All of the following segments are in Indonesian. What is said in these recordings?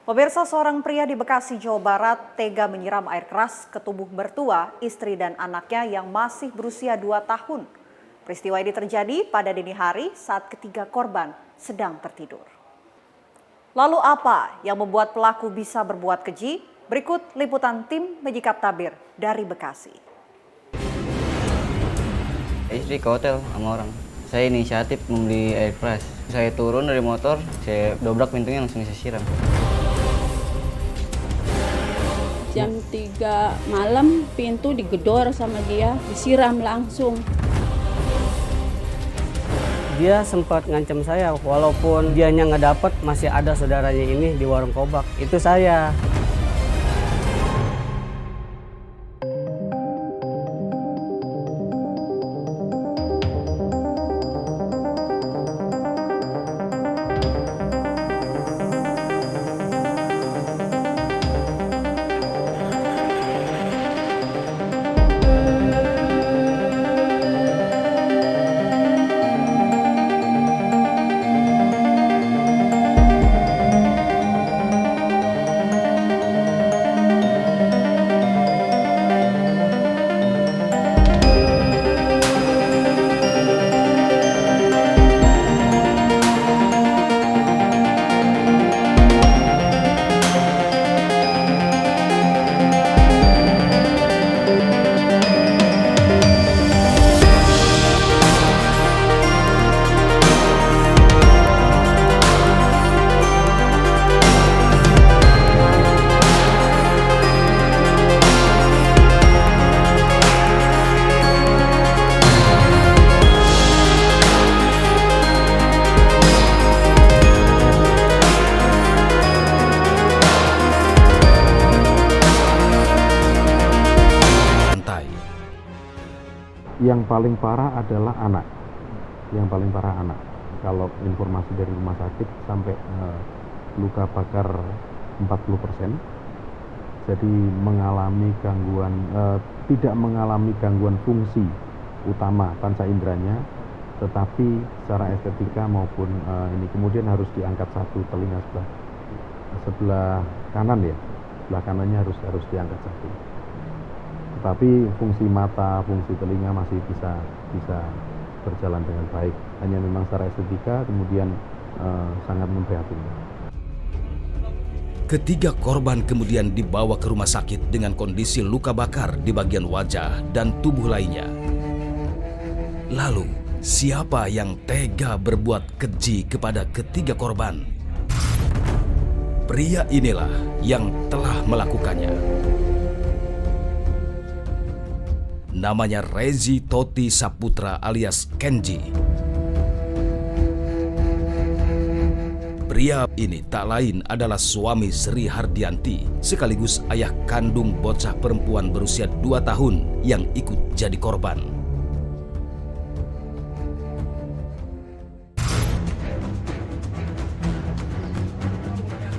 Pemirsa, seorang pria di Bekasi, Jawa Barat tega menyiram air keras ke tubuh mertua, istri dan anaknya yang masih berusia 2 tahun. Peristiwa ini terjadi pada dini hari saat ketiga korban sedang tertidur. Lalu apa yang membuat pelaku bisa berbuat keji? Berikut liputan tim Menyikap Tabir dari Bekasi. Istri ke hotel sama orang. Saya inisiatif membeli air keras. Saya turun dari motor, saya dobrak pintunya langsung saya siram. Jam 3 malam pintu digedor sama dia, disiram langsung. Dia sempat ngancam saya, walaupun dianya nggak dapat, masih ada saudaranya ini di warung Kobak. Itu saya. Yang paling parah adalah anak. Yang paling parah anak. Kalau informasi dari rumah sakit sampai luka bakar 40%. Jadi mengalami gangguan, tidak mengalami gangguan fungsi utama panca inderanya, tetapi secara estetika maupun ini kemudian harus diangkat satu telinga sebelah kanan ya, sebelah kanannya harus diangkat satu. Tapi fungsi mata, fungsi telinga masih bisa berjalan dengan baik. Hanya memang secara estetika kemudian sangat memprihatinkan. Ketiga korban kemudian dibawa ke rumah sakit dengan kondisi luka bakar di bagian wajah dan tubuh lainnya. Lalu, siapa yang tega berbuat keji kepada ketiga korban? Pria inilah yang telah melakukannya. Namanya Rezi Toti Saputra alias Kenji. Pria ini tak lain adalah suami Sri Hardianti, sekaligus ayah kandung bocah perempuan berusia 2 tahun yang ikut jadi korban.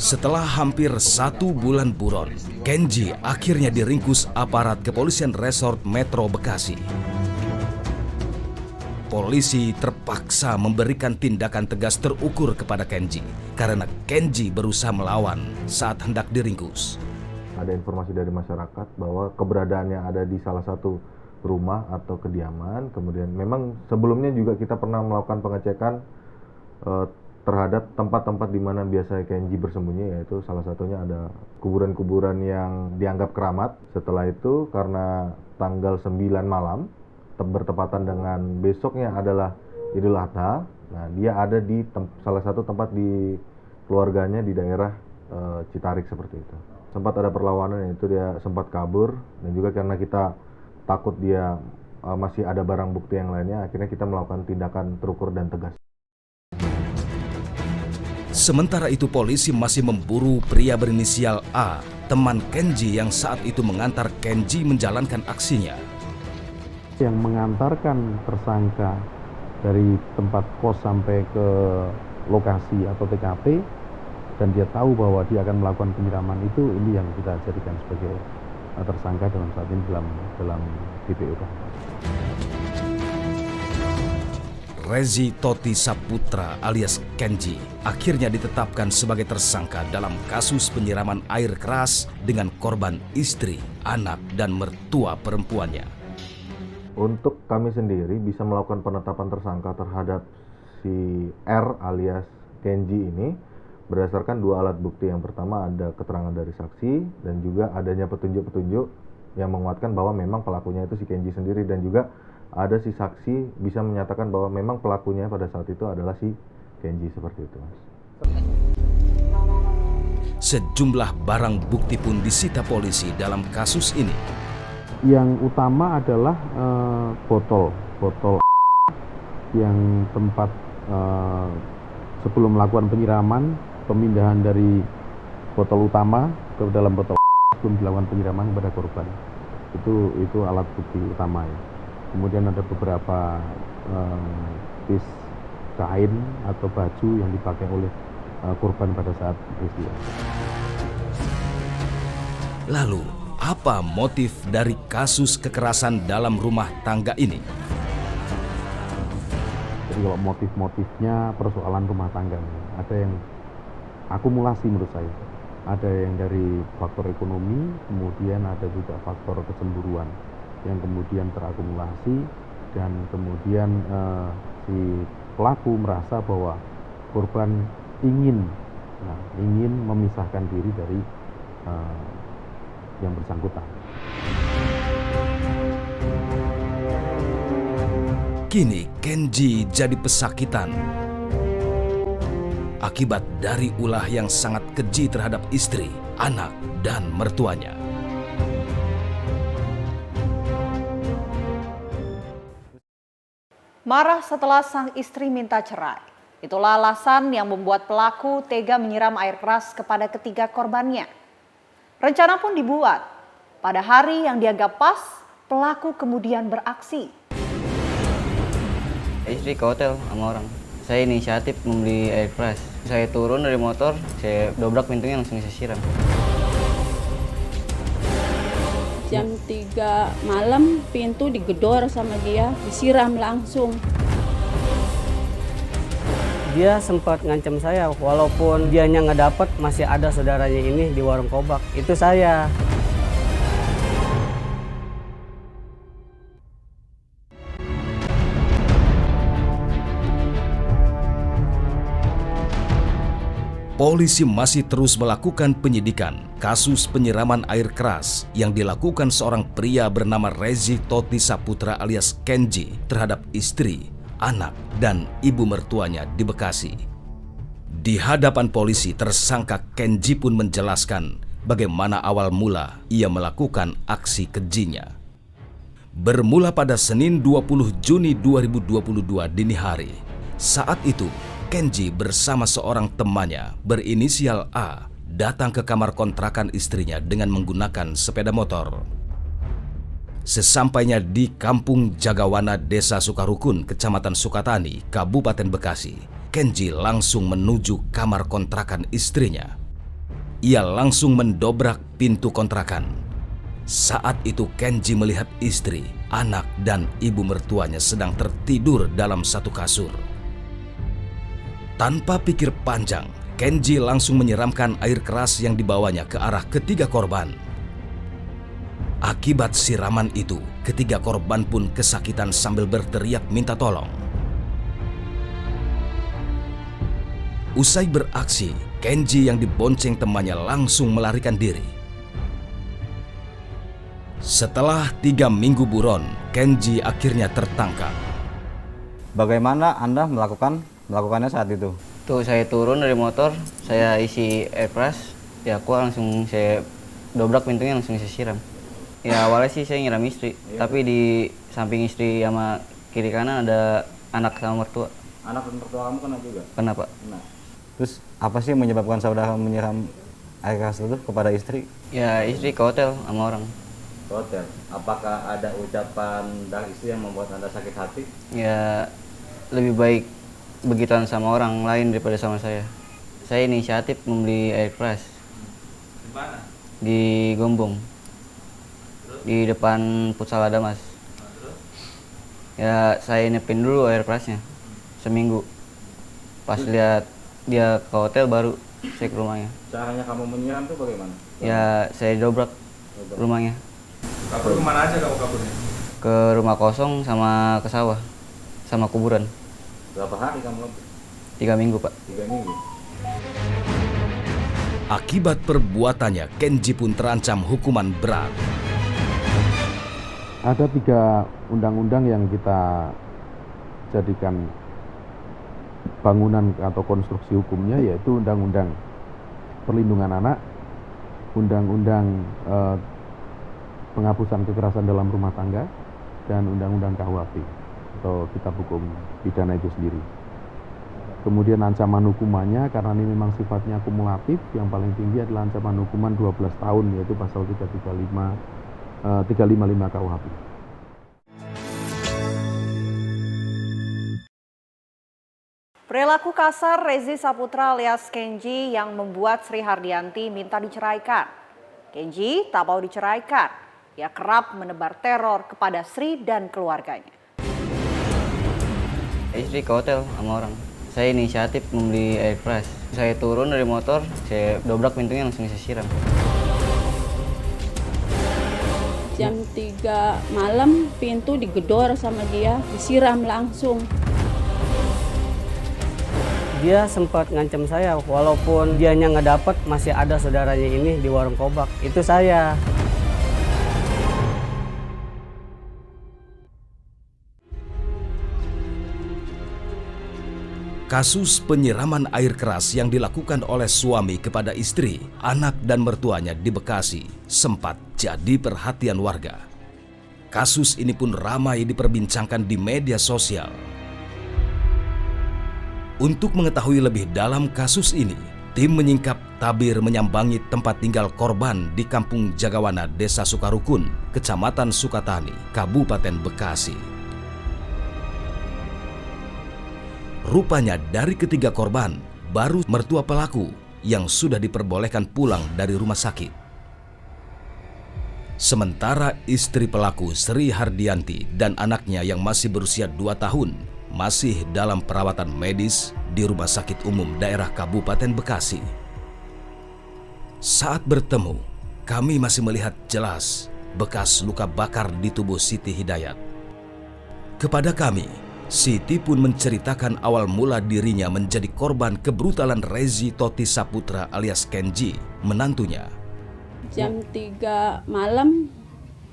Setelah hampir 1 bulan buron, Kenji akhirnya diringkus aparat kepolisian resort Metro Bekasi. Polisi terpaksa memberikan tindakan tegas terukur kepada Kenji karena Kenji berusaha melawan saat hendak diringkus. Ada informasi dari masyarakat bahwa keberadaannya ada di salah satu rumah atau kediaman. Kemudian memang sebelumnya juga kita pernah melakukan pengecekan terhadap tempat-tempat di mana biasa Kenji bersembunyi, yaitu salah satunya ada kuburan-kuburan yang dianggap keramat. Setelah itu karena tanggal 9 malam bertepatan dengan besoknya adalah Idul Adha. Nah, dia ada di salah satu tempat di keluarganya di daerah Citarik seperti itu. Sempat ada perlawanan, yaitu dia sempat kabur, dan juga karena kita takut dia masih ada barang bukti yang lainnya, akhirnya kita melakukan tindakan terukur dan tegas. Sementara itu polisi masih memburu pria berinisial A, teman Kenji yang saat itu mengantar Kenji menjalankan aksinya. Yang mengantarkan tersangka dari tempat kos sampai ke lokasi atau TKP, dan dia tahu bahwa dia akan melakukan penyiraman itu, ini yang kita jadikan sebagai tersangka dalam saat ini dalam DPO. Rezi Toti Saputra alias Kenji akhirnya ditetapkan sebagai tersangka dalam kasus penyiraman air keras dengan korban istri, anak, dan mertua perempuannya. Untuk kami sendiri bisa melakukan penetapan tersangka terhadap si R alias Kenji ini berdasarkan dua alat bukti. Yang pertama ada keterangan dari saksi dan juga adanya petunjuk-petunjuk yang menguatkan bahwa memang pelakunya itu si Kenji sendiri, dan juga ada si saksi bisa menyatakan bahwa memang pelakunya pada saat itu adalah si Kenji, seperti itu, Mas. Sejumlah barang bukti pun disita polisi dalam kasus ini. Yang utama adalah botol yang tempat sebelum melakukan penyiraman, pemindahan dari botol utama ke dalam botol sebelum dilakukan penyiraman kepada korban. Itu alat bukti utama ya. Kemudian ada beberapa piece kain atau baju yang dipakai oleh korban pada saat peristiwa. Lalu, apa motif dari kasus kekerasan dalam rumah tangga ini? Jadi kalau motif-motifnya persoalan rumah tangga, ada yang akumulasi menurut saya. Ada yang dari faktor ekonomi, kemudian ada juga faktor kecemburuan yang kemudian terakumulasi, dan kemudian si pelaku merasa bahwa korban ingin memisahkan diri dari yang bersangkutan. Kini Kenji jadi pesakitan akibat dari ulah yang sangat keji terhadap istri, anak, dan mertuanya. Marah setelah sang istri minta cerai. Itulah alasan yang membuat pelaku tega menyiram air keras kepada ketiga korbannya. Rencana pun dibuat. Pada hari yang dianggap pas, pelaku kemudian beraksi. Istri ke hotel sama orang. Saya inisiatif membeli air keras. Saya turun dari motor, saya dobrak pintunya, langsung saya siram. Jam 3 malam pintu digedor sama dia, disiram langsung. Dia sempat ngancam saya, walaupun dianya nggak dapet, masih ada saudaranya ini di warung Kobak. Itu saya. Polisi masih terus melakukan penyidikan kasus penyiraman air keras yang dilakukan seorang pria bernama Rezi Toti Saputra alias Kenji terhadap istri, anak, dan ibu mertuanya di Bekasi. Di hadapan polisi, tersangka Kenji pun menjelaskan bagaimana awal mula ia melakukan aksi kejinya. Bermula pada Senin 20 Juni 2022 dini hari. Saat itu, Kenji bersama seorang temannya berinisial A datang ke kamar kontrakan istrinya dengan menggunakan sepeda motor. Sesampainya di Kampung Jagawana, Desa Sukarukun, Kecamatan Sukatani, Kabupaten Bekasi, Kenji langsung menuju kamar kontrakan istrinya. Ia langsung mendobrak pintu kontrakan. Saat itu Kenji melihat istri, anak, dan ibu mertuanya sedang tertidur dalam satu kasur. Tanpa pikir panjang, Kenji langsung menyiramkan air keras yang dibawanya ke arah ketiga korban. Akibat siraman itu, ketiga korban pun kesakitan sambil berteriak minta tolong. Usai beraksi, Kenji yang dibonceng temannya langsung melarikan diri. Setelah 3 minggu buron, Kenji akhirnya tertangkap. Bagaimana Anda melakukannya saat itu? Tuh saya turun dari motor, saya isi air keras, ya aku langsung saya dobrak pintunya, langsung saya siram. Ya awalnya sih saya nyiram istri, tapi di samping istri sama kiri kanan ada anak sama mertua. Anak dan mertua kamu kena juga? Kena, Pak. Nah, terus apa sih yang menyebabkan saudara menyiram air keras itu kepada istri? Ya istri ke hotel sama orang. Ke hotel. Apakah ada ucapan dari istri yang membuat Anda sakit hati? Ya lebih baik begituan sama orang lain daripada sama saya. Saya inisiatif membeli air keras. Di mana? Di Gombong. Di depan Futsal Adamas. Nah, terus? Ya saya nepin dulu air kerasnya. seminggu. Pas lihat dia ke hotel baru saya ke rumahnya. Caranya kamu menyiram tuh bagaimana? Ya saya dobrak rumahnya. Kabur kemana aja kamu kaburnya? Ke rumah kosong sama ke sawah sama kuburan. Berapa hari kamu kabur? 3 minggu Pak. 3 minggu. Akibat perbuatannya, Kenji pun terancam hukuman berat. Ada 3 undang-undang yang kita jadikan bangunan atau konstruksi hukumnya, yaitu Undang-Undang Perlindungan Anak, Undang-Undang Penghapusan Kekerasan dalam Rumah Tangga, dan Undang-Undang KUHP atau Kitab Hukum Pidana itu sendiri. Kemudian ancaman hukumannya, karena ini memang sifatnya akumulatif, yang paling tinggi adalah ancaman hukuman 12 tahun, yaitu pasal 355 KUHP. Perilaku kasar Rezi Saputra alias Kenji yang membuat Sri Hardianti minta diceraikan. Kenji tak mau diceraikan. Ia kerap menebar teror kepada Sri dan keluarganya. Istri ke hotel sama orang. Saya inisiatif membeli air keras. Saya turun dari motor, saya dobrak pintunya langsung saya siram. Jam 3 malam pintu digedor sama dia, disiram langsung. Dia sempat ngancam saya, walaupun dianya nggak dapat, masih ada saudaranya ini di warung Kobak. Itu saya. Kasus penyiraman air keras yang dilakukan oleh suami kepada istri, anak dan mertuanya di Bekasi sempat jadi perhatian warga. Kasus ini pun ramai diperbincangkan di media sosial. Untuk mengetahui lebih dalam kasus ini, tim menyingkap tabir menyambangi tempat tinggal korban di Kampung Jagawana, Desa Sukarukun, Kecamatan Sukatani, Kabupaten Bekasi. Rupanya dari ketiga korban, baru mertua pelaku yang sudah diperbolehkan pulang dari rumah sakit. Sementara istri pelaku Sri Hardianti dan anaknya yang masih berusia 2 tahun masih dalam perawatan medis di Rumah Sakit Umum Daerah Kabupaten Bekasi. Saat bertemu, kami masih melihat jelas bekas luka bakar di tubuh Siti Hidayat. Kepada kami, Siti pun menceritakan awal mula dirinya menjadi korban kebrutalan Rezi Toti Saputra alias Kenji, menantunya. Jam 3 malam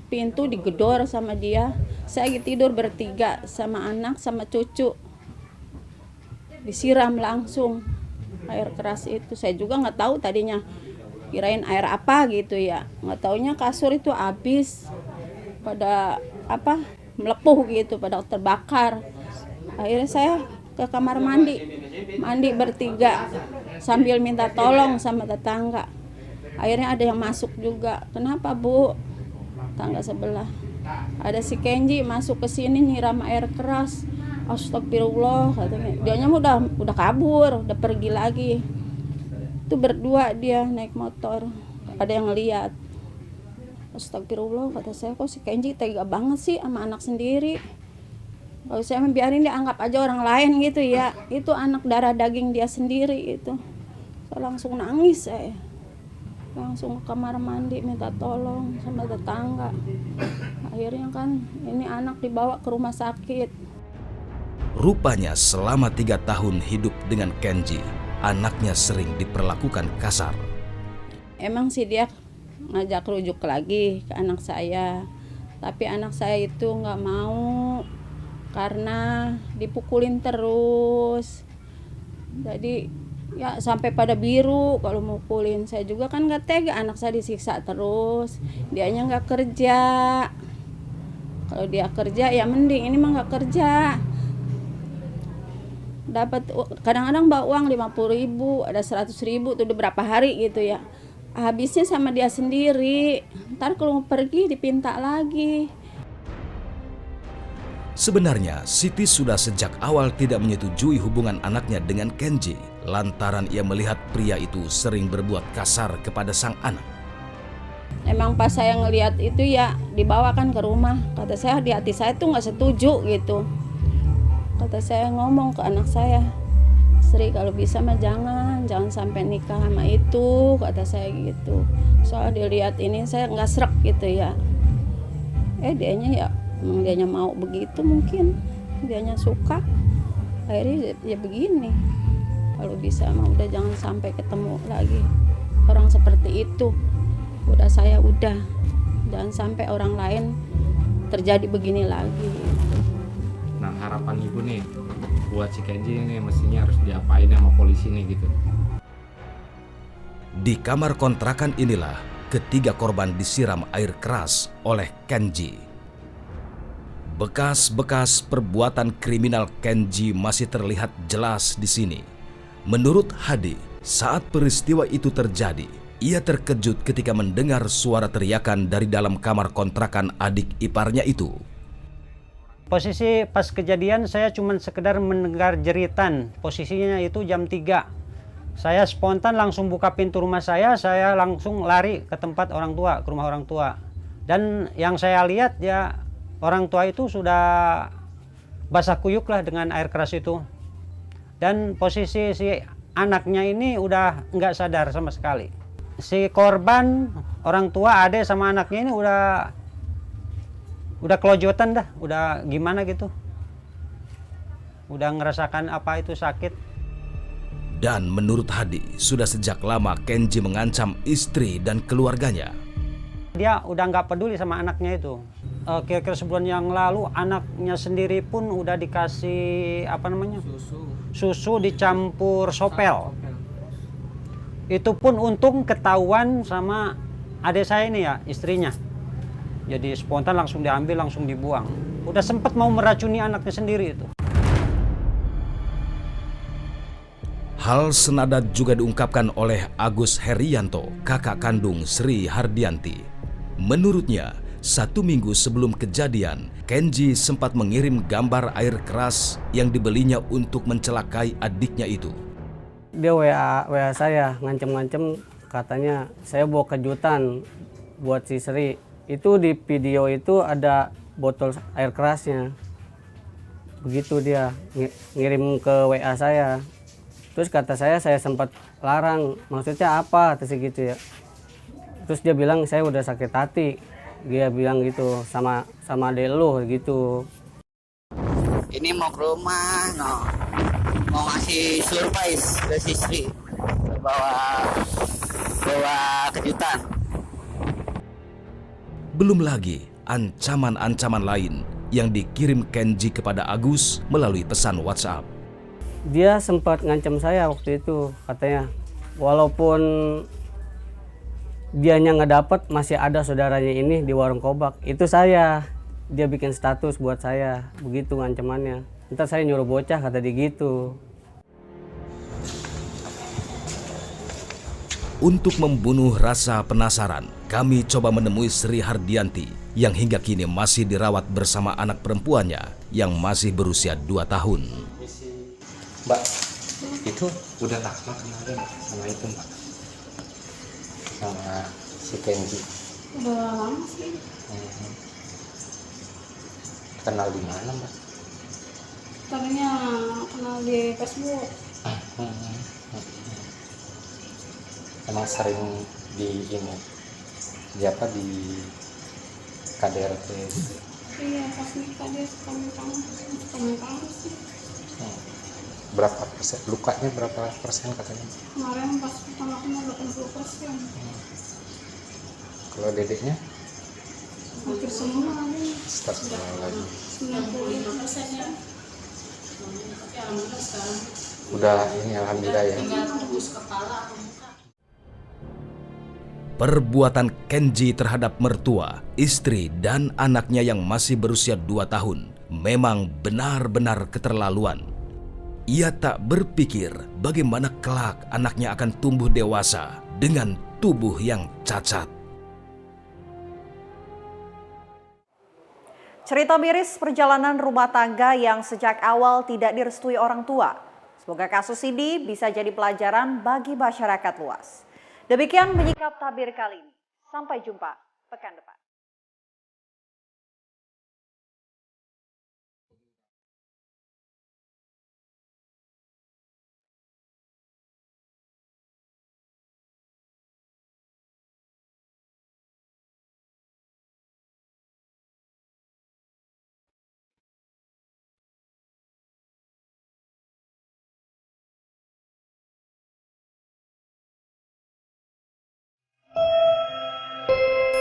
pintu digedor sama dia. Saya lagi tidur bertiga sama anak sama cucu. Disiram langsung air keras itu. Saya juga nggak tahu tadinya, kirain air apa gitu ya. Nggak taunya kasur itu habis pada melepuh gitu, pada terbakar. Akhirnya saya ke kamar mandi bertiga sambil minta tolong sama tetangga. Akhirnya ada yang masuk juga. Kenapa Bu? Tangga sebelah. Ada si Kenji masuk ke sini nyiram air keras. Astagfirullah katanya. Dianya udah kabur, udah pergi lagi. Itu berdua dia naik motor. Ada yang lihat. Astagfirullah kata saya, kok si Kenji tega banget sih sama anak sendiri. Kalau saya biarin dia, anggap aja orang lain gitu ya. Itu anak darah daging dia sendiri itu. Saya langsung nangis saya. Langsung ke kamar mandi minta tolong sama tetangga. Akhirnya kan ini anak dibawa ke rumah sakit. Rupanya selama 3 tahun hidup dengan Kenji, anaknya sering diperlakukan kasar. Emang sih dia ngajak rujuk lagi ke anak saya. Tapi anak saya itu nggak mau karena dipukulin terus. Jadi ya sampai pada biru kalau mukulin. Saya juga kan nggak tega anak saya disiksa terus. Dianya nggak kerja. Kalau dia kerja ya mending, ini mah nggak kerja. Dapat kadang-kadang bawa uang 50.000, ada 100.000 tuh udah berapa hari gitu ya. Habisnya sama dia sendiri. Ntar kalau mau pergi dipinta lagi. Sebenarnya Siti sudah sejak awal tidak menyetujui hubungan anaknya dengan Kenji lantaran ia melihat pria itu sering berbuat kasar kepada sang anak. Emang pas saya ngelihat itu ya dibawakan ke rumah. Kata saya di hati saya tuh nggak setuju gitu. Kata saya ngomong ke anak saya, Sri kalau bisa mah jangan sampai nikah sama itu, kata saya gitu. Soal dilihat ini saya nggak srek gitu ya. Dianya ya, dianya mau begitu mungkin, dianya suka. Akhirnya ya begini. Kalau bisa mah udah jangan sampai ketemu lagi orang seperti itu. Udah, jangan sampai orang lain terjadi begini lagi. Nah, harapan ibu nih buat si Kenji ini mestinya harus diapain sama polisi nih gitu. Di kamar kontrakan inilah ketiga korban disiram air keras oleh Kenji. Bekas-bekas perbuatan kriminal Kenji masih terlihat jelas di sini. Menurut Hadi, saat peristiwa itu terjadi, ia terkejut ketika mendengar suara teriakan dari dalam kamar kontrakan adik iparnya itu. Posisi pas kejadian saya cuma sekedar mendengar jeritan. Posisinya itu jam 3. Saya spontan langsung buka pintu rumah saya langsung lari ke tempat orang tua, ke rumah orang tua. Dan yang saya lihat ya orang tua itu sudah basah kuyuk lah dengan air keras itu. Dan posisi si anaknya ini udah nggak sadar sama sekali. Si korban, orang tua, adek sama anaknya ini udah kelojotan dah, udah gimana gitu. Udah ngerasakan apa itu sakit. Dan menurut Hadi, sudah sejak lama Kenji mengancam istri dan keluarganya. Dia udah nggak peduli sama anaknya itu. Kira-kira sebulan yang lalu anaknya sendiri pun udah dikasih susu dicampur sopel. Itu pun untung ketahuan sama adik saya ini ya, istrinya. Jadi spontan langsung diambil, langsung dibuang. Udah sempat mau meracuni anaknya sendiri itu. Hal senada juga diungkapkan oleh Agus Herianto, kakak kandung Sri Hardianti. Menurutnya, 1 minggu sebelum kejadian, Kenji sempat mengirim gambar air keras yang dibelinya untuk mencelakai adiknya itu. Dia WA saya, ngancem-ngancem katanya saya bawa kejutan buat si Sri. Itu di video itu ada botol air kerasnya. Begitu dia ngirim ke WA saya. Terus kata saya sempat larang, maksudnya apa? Terus gitu ya. Terus dia bilang saya udah sakit hati. Dia bilang gitu sama adek lu gitu. Ini mau ke rumah, mau ngasih surprise ke Sri, bawa kejutan. Belum lagi ancaman-ancaman lain yang dikirim Kenji kepada Agus melalui pesan WhatsApp. Dia sempat ngancam saya waktu itu, katanya walaupun dianya nggak dapet masih ada saudaranya ini di warung kobak. Itu saya, dia bikin status buat saya, begitu ngancamannya. Ntar saya nyuruh bocah, kata dia gitu. Untuk membunuh rasa penasaran, kami coba menemui Sri Hardianti yang hingga kini masih dirawat bersama anak perempuannya yang masih berusia 2 tahun. Mbak, itu udah lama kemarin sama itu Mbak? Sama si Kenji? Udah lama sih. Kenal di mana Mbak? Tadinya kenal di Facebook. Emang sering di ini, di apa, di KDRT gitu? Iya, pas nikah dia suka minta sih. Berapa persen? Lukanya berapa persen katanya? Kemarin pas pertama kena 80%. Kalau dedeknya? Hampir semua lagi. Start semua lagi. 95% ya. Udah ini alhamdulillah ya. Perbuatan Kenji terhadap mertua, istri, dan anaknya yang masih berusia 2 tahun memang benar-benar keterlaluan. Ia tak berpikir bagaimana kelak anaknya akan tumbuh dewasa dengan tubuh yang cacat. Cerita miris perjalanan rumah tangga yang sejak awal tidak direstui orang tua. Semoga kasus ini bisa jadi pelajaran bagi masyarakat luas. Demikian menyikap tabir kali ini. Sampai jumpa pekan depan.